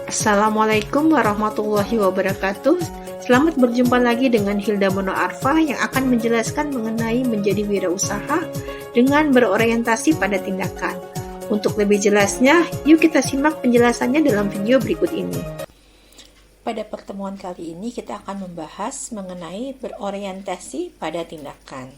Assalamualaikum warahmatullahi wabarakatuh. Selamat berjumpa lagi dengan Hilda Mono Arfa yang akan menjelaskan mengenai menjadi wirausaha dengan berorientasi pada tindakan. Untuk lebih jelasnya, yuk kita simak penjelasannya dalam video berikut ini. Pada pertemuan kali ini kita akan membahas mengenai berorientasi pada tindakan.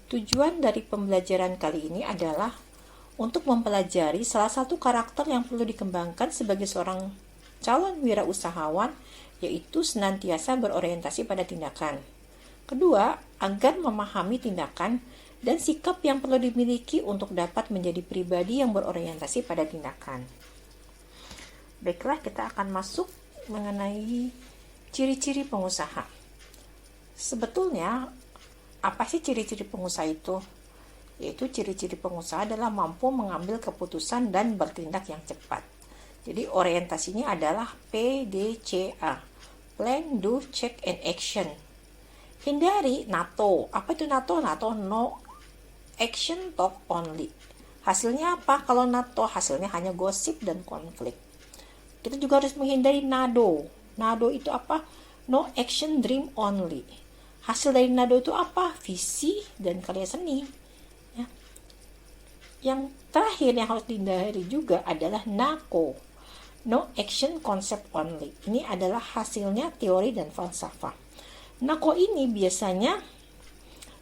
Tujuan dari pembelajaran kali ini adalah untuk mempelajari salah satu karakter yang perlu dikembangkan sebagai seorang calon wirausahawan, yaitu senantiasa berorientasi pada tindakan. Kedua, agar memahami tindakan dan sikap yang perlu dimiliki untuk dapat menjadi pribadi yang berorientasi pada tindakan. Baiklah, kita akan masuk mengenai ciri-ciri pengusaha. Sebetulnya, apa sih ciri-ciri pengusaha itu? Yaitu ciri-ciri pengusaha adalah mampu mengambil keputusan dan bertindak yang cepat. Jadi orientasinya adalah PDCA, Plan, Do, Check, and Action. Hindari NATO. Apa itu NATO? NATO no action, talk only. Hasilnya apa? Kalau NATO hasilnya hanya gosip dan konflik. Kita juga harus menghindari NADO. NADO itu apa? No action, dream only. Hasil dari NADO itu apa? Visi dan karya seni. Yang terakhir yang harus dihindari juga adalah NACO, No Action Concept Only. Ini adalah hasilnya teori dan falsafah. NACO ini biasanya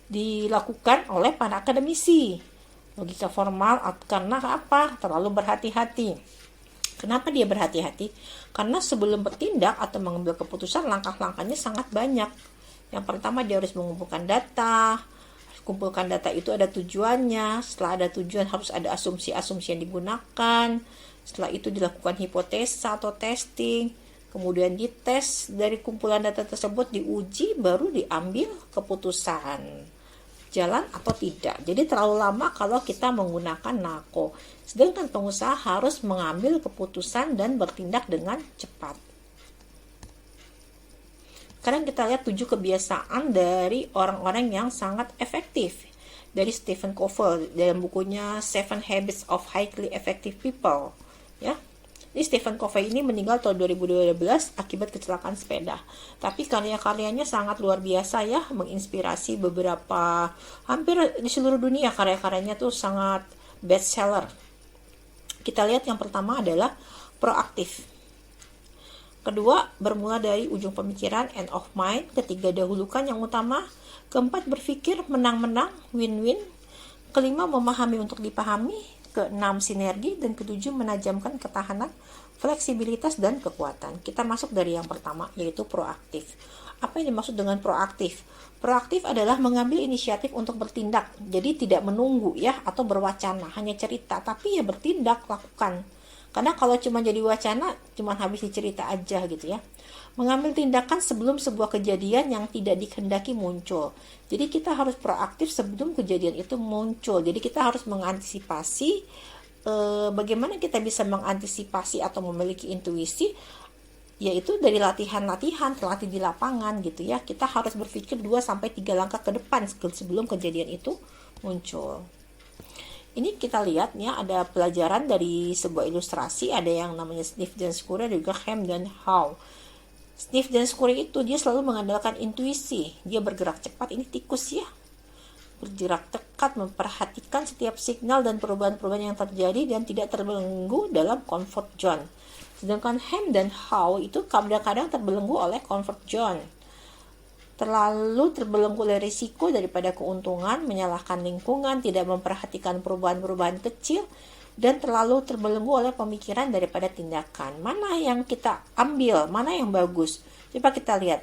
dilakukan oleh para akademisi. Logika formal karena apa? Terlalu berhati-hati. Kenapa dia berhati-hati? Karena sebelum bertindak atau mengambil keputusan, langkah-langkahnya sangat banyak. Yang pertama, dia harus mengumpulkan data. Kumpulkan data itu ada tujuannya. Setelah ada tujuan harus ada asumsi-asumsi yang digunakan. Setelah itu dilakukan hipotesa atau testing. Kemudian dites dari kumpulan data tersebut, diuji, baru diambil keputusan jalan atau tidak. Jadi terlalu lama kalau kita menggunakan NACO. Sedangkan pengusaha harus mengambil keputusan dan bertindak dengan cepat. Sekarang kita lihat 7 kebiasaan dari orang-orang yang sangat efektif dari Stephen Covey dalam bukunya 7 Habits of Highly Effective People. Ya, ini Stephen Covey ini meninggal tahun 2012 akibat kecelakaan sepeda. Tapi karya-karyanya sangat luar biasa ya, menginspirasi beberapa hampir di seluruh dunia. Karya-karyanya tuh sangat bestseller. Kita lihat yang pertama adalah proaktif. Kedua, bermula dari ujung pemikiran, end of mind. Ketiga, dahulukan yang utama. Keempat, berpikir menang-menang, win-win. Kelima, memahami untuk dipahami. Keenam, sinergi. Dan ketujuh, menajamkan ketahanan, fleksibilitas, dan kekuatan. Kita masuk dari yang pertama, yaitu proaktif. Apa yang dimaksud dengan proaktif? Proaktif adalah mengambil inisiatif untuk bertindak. Jadi tidak menunggu ya, atau berwacana, hanya cerita. Tapi ya bertindak, lakukan. Karena kalau cuma jadi wacana, cuma habis dicerita aja gitu ya. Mengambil tindakan sebelum sebuah kejadian yang tidak dikehendaki muncul. Jadi kita harus proaktif sebelum kejadian itu muncul. Jadi kita harus mengantisipasi, bagaimana kita bisa mengantisipasi atau memiliki intuisi, yaitu dari latihan-latihan, terlatih di lapangan gitu ya. Kita harus berpikir 2-3 langkah ke depan sebelum kejadian itu muncul. Ini kita lihat ya, ada pelajaran dari sebuah ilustrasi, ada yang namanya Sniff dan Scurry, juga Hem dan How. Sniff dan Scurry itu dia selalu mengandalkan intuisi, dia bergerak cepat, ini tikus ya, bergerak cepat, memperhatikan setiap signal dan perubahan-perubahan yang terjadi dan tidak terbelenggu dalam comfort zone. Sedangkan Hem dan How itu kadang-kadang terbelenggu oleh comfort zone. Terlalu terbelenggu oleh risiko daripada keuntungan, menyalahkan lingkungan, tidak memperhatikan perubahan-perubahan kecil, dan terlalu terbelenggu oleh pemikiran daripada tindakan. Mana yang kita ambil, mana yang bagus? Coba kita lihat.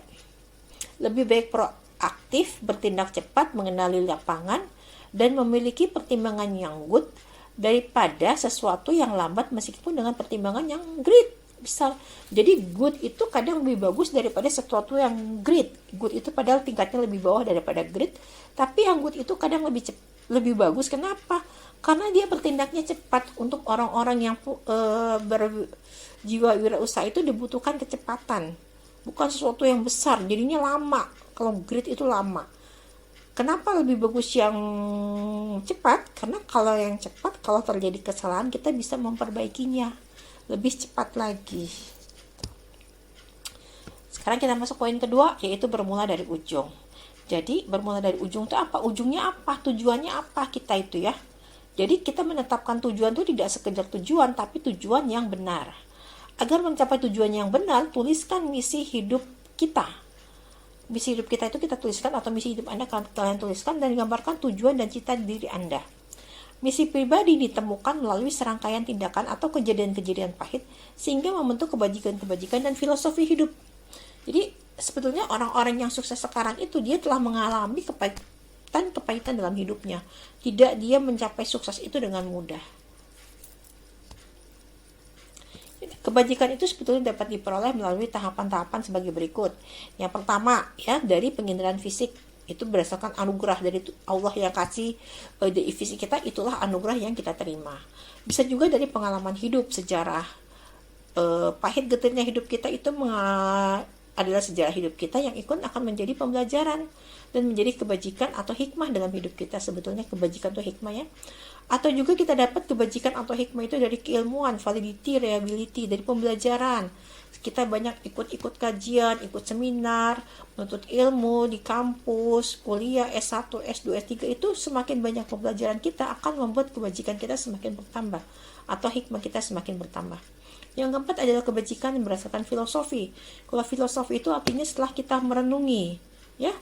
Lebih baik proaktif, bertindak cepat, mengenali lapangan, dan memiliki pertimbangan yang good, daripada sesuatu yang lambat meskipun dengan pertimbangan yang great. Besar. Jadi good itu kadang lebih bagus daripada sesuatu yang great. Good itu padahal tingkatnya lebih bawah daripada great, tapi yang good itu kadang lebih bagus. Kenapa? Karena dia bertindaknya cepat. Untuk orang-orang yang berjiwa wirausaha itu dibutuhkan kecepatan, bukan sesuatu yang besar. Jadinya lama. Kalau great itu lama. Kenapa lebih bagus yang cepat? Karena kalau yang cepat, kalau terjadi kesalahan kita bisa memperbaikinya. lebih cepat lagi. Sekarang kita masuk poin kedua, yaitu bermula dari ujung. Jadi bermula dari ujung itu apa? Ujungnya apa? Tujuannya apa kita itu ya? Jadi kita menetapkan tujuan itu tidak sekedar tujuan, tapi tujuan yang benar. Agar mencapai tujuan yang benar, tuliskan misi hidup kita. Misi hidup kita itu kita tuliskan, atau misi hidup Anda kalian tuliskan dan gambarkan tujuan dan cita diri Anda. Misi pribadi ditemukan melalui serangkaian tindakan atau kejadian-kejadian pahit sehingga membentuk kebajikan-kebajikan dan filosofi hidup. Jadi sebetulnya orang-orang yang sukses sekarang itu dia telah mengalami kepahitan dalam hidupnya. Tidak dia mencapai sukses itu dengan mudah. Kebajikan itu sebetulnya dapat diperoleh melalui tahapan-tahapan sebagai berikut. Yang pertama ya, dari penginderaan fisik, itu berdasarkan anugerah dari Allah yang kasih dari fisik kita, itulah anugerah yang kita terima. Bisa juga dari pengalaman hidup, sejarah pahit getirnya hidup kita itu adalah sejarah hidup kita yang ikut akan menjadi pembelajaran dan menjadi kebajikan atau hikmah dalam hidup kita. Sebetulnya kebajikan atau hikmah ya. Atau juga kita dapat kebajikan atau hikmah itu dari keilmuan, validity, reliability, dari pembelajaran. Kita banyak ikut kajian, ikut seminar, menuntut ilmu di kampus, kuliah S1, S2, S3 itu semakin banyak pembelajaran kita akan membuat kebajikan kita semakin bertambah atau hikmah kita semakin bertambah. Yang keempat adalah kebajikan yang berdasarkan filosofi. Kalau filosofi itu artinya setelah kita merenungi, ya,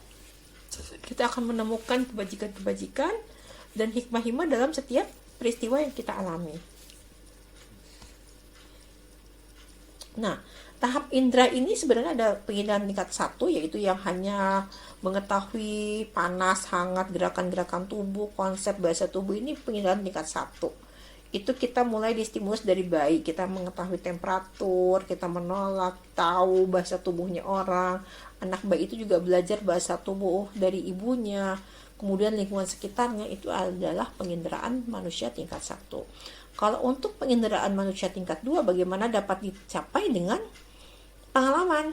kita akan menemukan kebajikan-kebajikan dan hikmah-hikmah dalam setiap peristiwa yang kita alami. Nah, tahap indera ini sebenarnya ada penginderaan tingkat 1, yaitu yang hanya mengetahui panas, hangat, gerakan-gerakan tubuh, konsep bahasa tubuh. Ini penginderaan tingkat 1. Itu kita mulai distimulus dari bayi. Kita mengetahui temperatur, kita menolak, tahu bahasa tubuhnya orang. Anak bayi itu juga belajar bahasa tubuh dari ibunya. Kemudian lingkungan sekitarnya, itu adalah penginderaan manusia tingkat 1. Kalau untuk penginderaan manusia tingkat 2, bagaimana dapat dicapai dengan pengalaman.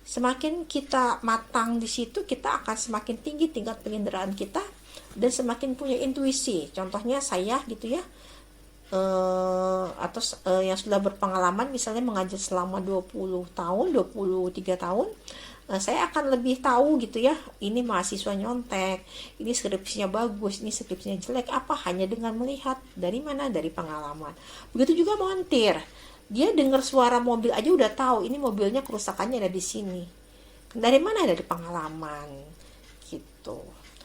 Semakin kita matang di situ, kita akan semakin tinggi tingkat penginderaan kita dan semakin punya intuisi. Contohnya saya gitu ya, atau yang sudah berpengalaman misalnya mengajar selama 20 tahun, 23 tahun, saya akan lebih tahu gitu ya, ini mahasiswa nyontek, ini skripsinya bagus, ini skripsinya jelek, apa hanya dengan melihat. Dari mana? Dari pengalaman. Begitu juga montir, dia dengar suara mobil aja udah tahu ini mobilnya kerusakannya ada di sini. Dari mana? Dari pengalaman gitu.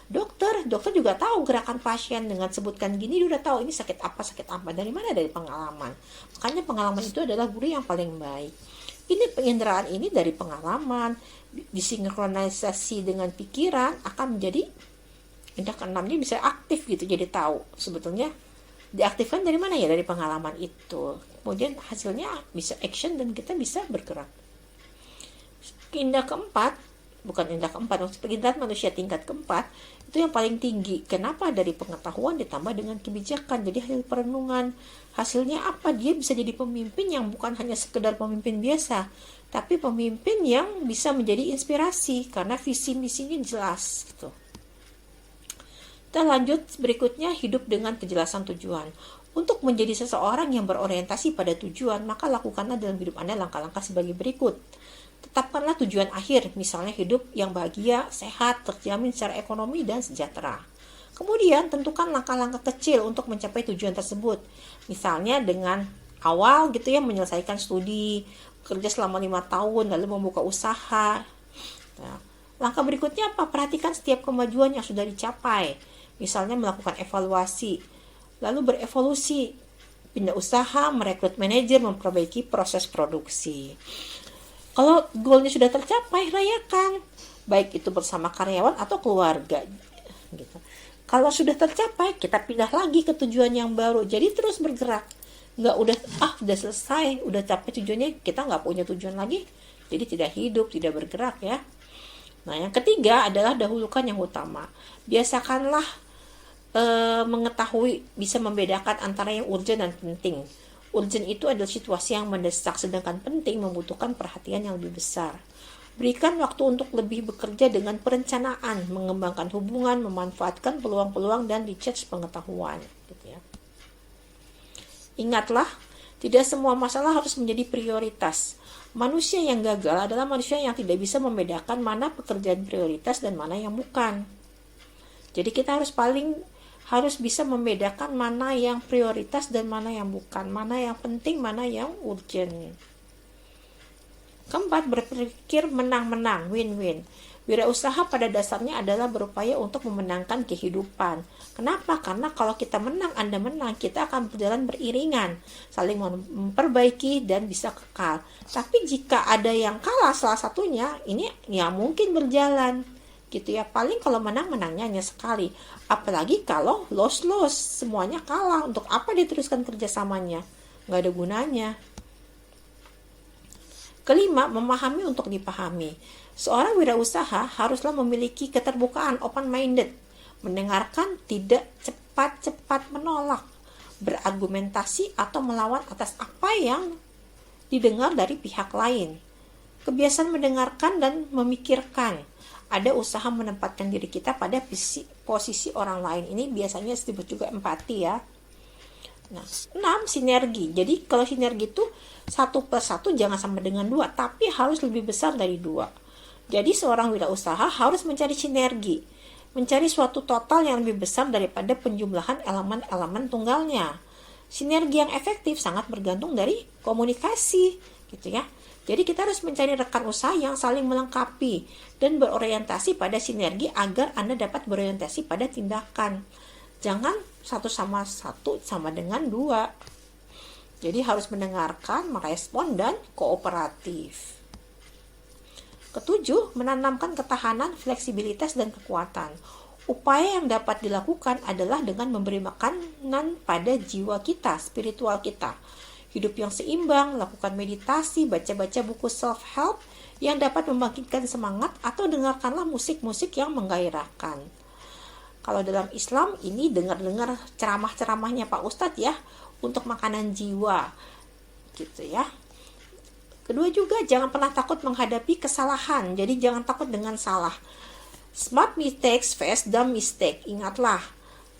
Dokter juga tahu gerakan pasien, dengan sebutkan gini dia udah tahu ini sakit apa. Dari mana? Dari pengalaman. Makanya pengalaman itu adalah guru yang paling baik. Ini penginderaan ini dari pengalaman disinkronisasi dengan pikiran akan menjadi indera keenamnya bisa aktif gitu, jadi tahu sebetulnya diaktifkan dari mana ya, dari pengalaman itu. Kemudian hasilnya bisa action dan kita bisa bergerak. Indera keempat, penginderaan manusia tingkat keempat itu yang paling tinggi. Kenapa? Dari pengetahuan ditambah dengan kebijakan. Jadi hasil perenungan, hasilnya apa? Dia bisa jadi pemimpin yang bukan hanya sekedar pemimpin biasa, tapi pemimpin yang bisa menjadi inspirasi karena visi misinya jelas gitu. Kita lanjut berikutnya, hidup dengan kejelasan tujuan. Untuk menjadi seseorang yang berorientasi pada tujuan, maka lakukanlah dalam hidup Anda langkah-langkah sebagai berikut. Tetapkanlah tujuan akhir, misalnya hidup yang bahagia, sehat, terjamin secara ekonomi dan sejahtera. Kemudian tentukan langkah-langkah kecil untuk mencapai tujuan tersebut. Misalnya dengan awal gitu ya, menyelesaikan studi, kerja selama 5 tahun, lalu membuka usaha. Nah, langkah berikutnya apa? Perhatikan setiap kemajuan yang sudah dicapai. Misalnya melakukan evaluasi, lalu berevolusi, pindah usaha, merekrut manajer, memperbaiki proses produksi. Kalau goalnya sudah tercapai, rayakan, baik itu bersama karyawan atau keluarga gitu. Kalau sudah tercapai, kita pindah lagi ke tujuan yang baru. Jadi terus bergerak. Nggak udah selesai, udah capai tujuannya, kita nggak punya tujuan lagi. Jadi tidak hidup, tidak bergerak ya. Nah, yang ketiga adalah dahulukan yang utama. Biasakanlah mengetahui, bisa membedakan antara yang urgent dan penting. Urgent itu adalah situasi yang mendesak, sedangkan penting membutuhkan perhatian yang lebih besar. Berikan waktu untuk lebih bekerja dengan perencanaan, mengembangkan hubungan, memanfaatkan peluang-peluang dan recharge pengetahuan. Gitu ya. Ingatlah, Tidak semua masalah harus menjadi prioritas. Manusia yang gagal adalah manusia yang tidak bisa membedakan mana pekerjaan prioritas dan mana yang bukan. Jadi kita harus bisa membedakan mana yang prioritas dan mana yang bukan, mana yang penting, mana yang urgent. Keempat, berpikir menang-menang, win-win. Wirausaha pada dasarnya adalah berupaya untuk memenangkan kehidupan. Kenapa? Karena kalau kita menang, Anda menang, kita akan berjalan beriringan, saling memperbaiki dan bisa kekal. Tapi jika ada yang kalah salah satunya, ini ya mungkin berjalan. Gitu ya, paling kalau menangnya hanya sekali. Apalagi kalau loss, semuanya kalah. Untuk apa diteruskan kerjasamanya? Nggak ada gunanya. Kelima, memahami untuk dipahami. Seorang wirausaha haruslah memiliki keterbukaan, open-minded, mendengarkan, tidak cepat-cepat menolak, berargumentasi atau melawan atas apa yang didengar dari pihak lain. Kebiasaan mendengarkan dan memikirkan. Ada usaha menempatkan diri kita pada posisi orang lain. Ini biasanya disebut juga empati ya. Nah, 6, sinergi. Jadi kalau sinergi itu 1+1 jangan sama dengan 2, tapi harus lebih besar dari 2. Jadi seorang wirausaha harus mencari sinergi, mencari suatu total yang lebih besar daripada penjumlahan elemen-elemen tunggalnya. Sinergi yang efektif sangat bergantung dari komunikasi, gitu ya. Jadi kita harus mencari rekan usaha yang saling melengkapi dan berorientasi pada sinergi agar Anda dapat berorientasi pada tindakan. Jangan satu sama dengan 2. Jadi harus mendengarkan, merespon, dan kooperatif. Ketujuh, menanamkan ketahanan, fleksibilitas, dan kekuatan. Upaya yang dapat dilakukan adalah dengan memberi makanan pada jiwa kita, spiritual kita. Hidup yang seimbang, lakukan meditasi, baca-baca buku self-help yang dapat membangkitkan semangat, atau dengarkanlah musik-musik yang menggairahkan. Kalau dalam Islam ini dengar-dengar ceramah-ceramahnya Pak Ustadz ya, untuk makanan jiwa, gitu ya. Kedua juga, jangan pernah takut menghadapi kesalahan. Jadi jangan takut dengan salah. Smart mistakes face dumb mistake. Ingatlah,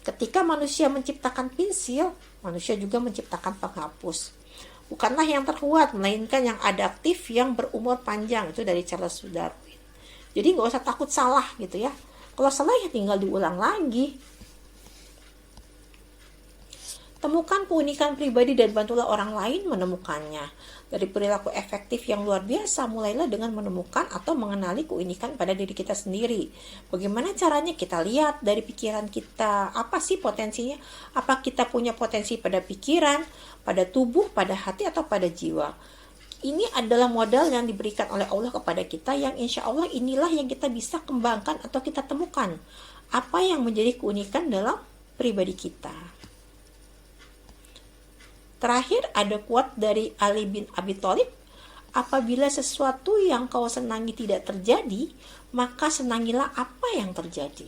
ketika manusia menciptakan pensil, manusia juga menciptakan penghapus. Bukanlah yang terkuat, melainkan yang adaptif, yang berumur panjang. Itu dari Charles Darwin. Jadi nggak usah takut salah gitu ya. Kalau salah ya tinggal diulang lagi. Temukan keunikan pribadi dan bantulah orang lain menemukannya. Dari perilaku efektif yang luar biasa, mulailah dengan menemukan atau mengenali keunikan pada diri kita sendiri. Bagaimana caranya? Kita lihat dari pikiran kita. Apa sih potensinya? Apa kita punya potensi pada pikiran, pada tubuh, pada hati, atau pada jiwa? Ini adalah modal yang diberikan oleh Allah kepada kita, yang insya Allah inilah yang kita bisa kembangkan atau kita temukan. Apa yang menjadi keunikan dalam pribadi kita. Terakhir ada quote dari Ali bin Abi Thalib, apabila sesuatu yang kau senangi tidak terjadi, maka senangilah apa yang terjadi.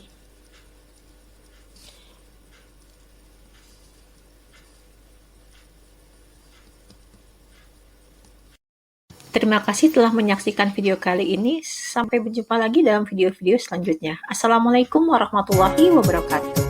Terima kasih telah menyaksikan video kali ini. Sampai berjumpa lagi dalam video-video selanjutnya. Assalamualaikum warahmatullahi wabarakatuh.